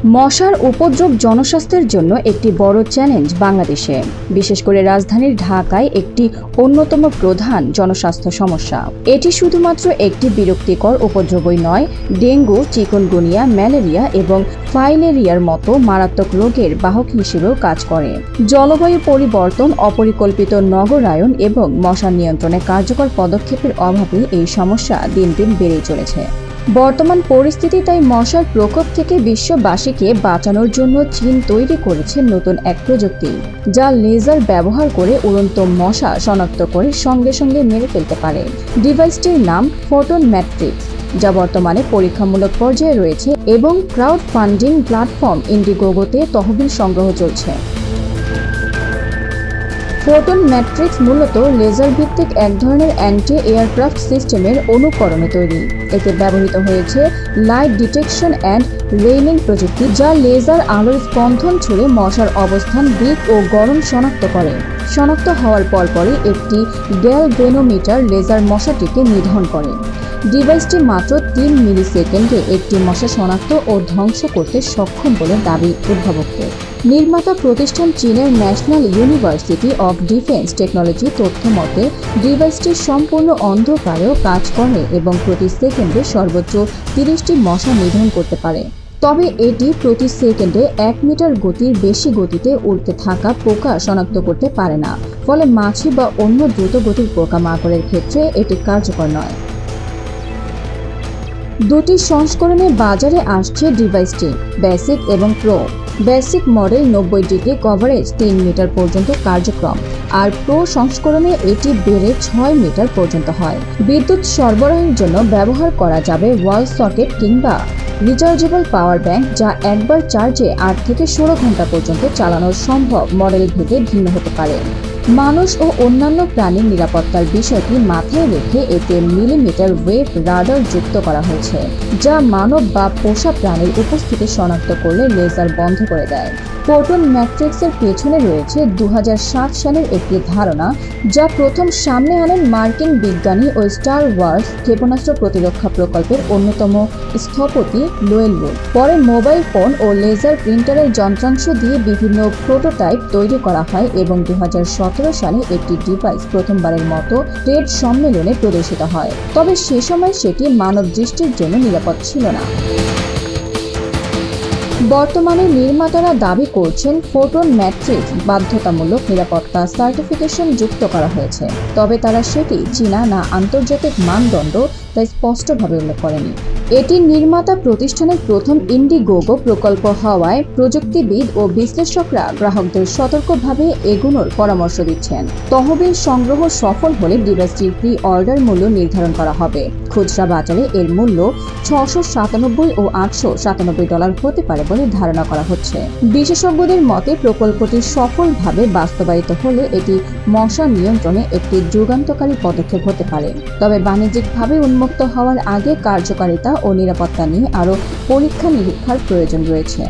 মশার উপদ্রব জনস্বাস্থ্যের জন্য একটি বড় চ্যালেঞ্জ বাংলাদেশে, বিশেষ করে রাজধানীর ঢাকায় একটি অন্যতম প্রধান জনস্বাস্থ্য সমস্যা। এটি শুধুমাত্র একটি বিরক্তিকর উপদ্রবই নয়, ডেঙ্গু, চিকুনগুনিয়া, ম্যালেরিয়া এবং ফাইলেরিয়ার মতো মারাত্মক রোগের বাহক হিসেবেও কাজ করে। জলবায়ু পরিবর্তন, অপরিকল্পিত নগরায়ন এবং মশা নিয়ন্ত্রণে কার্যকর পদক্ষেপের অভাবে এই সমস্যা দিন দিন বেড়েই চলেছে। বর্তমান পরিস্থিতি তাই মশার প্রকোপ থেকে বিশ্ববাসীকে বাঁচানোর জন্য চীন তৈরি করেছে নতুন এক প্রযুক্তি, যা লেজার ব্যবহার করে উড়ন্ত মশা শনাক্ত করে সঙ্গে সঙ্গে মেরে ফেলতে পারে। ডিভাইসটির নাম ফোটন ম্যাট্রিক্স, যা বর্তমানে পরীক্ষামূলক পর্যায়ে রয়েছে এবং ক্রাউড ফান্ডিং প্ল্যাটফর্ম ইন্ডিগোগোতে তহবিল সংগ্রহ চলছে। ফোটন ম্যাট্রিক্স মূলত লেজার ভিত্তিক এক ধরনের অ্যান্টি এয়ারক্রাফট সিস্টেমের অনুকরণে তৈরি। এতে ব্যবহৃত হয়েছে লাইট ডিটেকশন অ্যান্ড রেইনিং প্রযুক্তি, যা লেজার আলোর স্পন্দন ছুড়ে মশার অবস্থান, দিক ও গড়ন শনাক্ত করে। শনাক্ত হওয়ার পরপরই একটি গ্যালভেনোমিটার লেজার মশাটিকে নিধন করে। ডিভাইসটি মাত্র 3 মিলিসেকেন্ডে একটি মশা শনাক্ত ও ধ্বংস করতে সক্ষম বলে দাবি উদ্ভাবকদের। নির্মাতা প্রতিষ্ঠান চীনের national university of defence technology তথ্য মতে, ডিভাইসটি সম্পূর্ণ অন্ধকারেও কাজ করে এবং প্রতি সেকেন্ডে সর্বোচ্চ 30টি মশা নিধন করতে পারে। তবে এটি প্রতি সেকেন্ডে 1 মিটার গতির বেশি গতিতে উড়তে থাকা পোকা শনাক্ত করতে পারে না, ফলে মাছি বা অন্য দ্রুত গতির পোকামাকড়ের ক্ষেত্রে এটি কার্যকর নয়। দুটি সংস্করণে বাজারে আসছে ডিভাইসটি, বেসিক এবং pro. Basic model 90 degree coverage, 3 metre পর্যন্ত কার্যক্রম, আর প্রো সংস্করণে এটি বেড়ে 6 মিটার পর্যন্ত হয়। বিদ্যুৎ সরবরাহের জন্য ব্যবহার করা যাবে ওয়াল সকেট কিংবা রিচার্জেবল পাওয়ার ব্যাংক, যা একবার চার্জে 8 থেকে 16 ঘন্টা পর্যন্ত চালানো সম্ভব। মডেল ভেদে ভিন্ন হতে পারে। মানুষ ও অন্যান্য প্রাণীর নিরাপত্তার বিষয়টি মাথায় রেখে এতে মিলিমিটার ওয়েভ রাডার যুক্ত করা হয়েছে, যা মানব বা পোষা প্রাণীর উপস্থিতি শনাক্ত করলে লেজার বন্ধ করে দেয়। ফোটন ম্যাট্রিক্সের পেছনে রয়েছে 2007 সালের একটি ধারণা, যা প্রথম সামনে আনেন মার্কিন বিজ্ঞানী ও স্টার ওয়ার্স ক্ষেপণাস্ত্র প্রতিরক্ষা প্রকল্পের অন্যতম স্থপতি লোয়েল উড। পরে মোবাইল ফোন ও লেজার প্রিন্টারের যন্ত্রাংশ দিয়ে বিভিন্ন প্রোটোটাইপ তৈরি করা হয় এবং 2017 সালে একটি ডিভাইস প্রথমবারের মতো ট্রেড সম্মেলনে প্রদর্শিত হয়। তবে সে সময় সেটি মানব দৃষ্টির জন্য নিরাপদ ছিল না। বর্তমানে নির্মাতারা দাবি করছেন ফোটন ম্যাট্রিক্স বাধ্যতামূলক নিরাপত্তা সার্টিফিকেশন যুক্ত করা হয়েছে, তবে তারা সেটি চীনা না আন্তর্জাতিক মানদণ্ড তা স্পষ্টভাবে উল্লেখ করেনি। এটি নির্মাতা প্রতিষ্ঠানের প্রথম ইন্ডিগোগো প্রকল্প হওয়ায় প্রযুক্তিবিদ ও বিশ্লেষকরা গ্রাহকদের সতর্কভাবে এগোনোর পরামর্শ দিচ্ছেন। তহবিল সংগ্রহ সফল হলে ডিভাইসটির প্রি অর্ডার মূল্য নির্ধারণ করা হবে। খুচরা বাজারে এর মূল্য $697 ও $897 হতে পারে বলে ধারণা করা হচ্ছে। বিশেষজ্ঞদের মতে, প্রকল্পটি সফলভাবে বাস্তবায়িত হলে এটি মশা নিয়ন্ত্রণে একটি যুগান্তকারী পদক্ষেপ হতে পারে। তবে বাণিজ্যিকভাবে উন্মুক্ত হওয়ার আগে কার্যকারিতা ও নিরাপত্তা নিয়ে আরও পরীক্ষা নিরীক্ষার প্রয়োজন রয়েছে।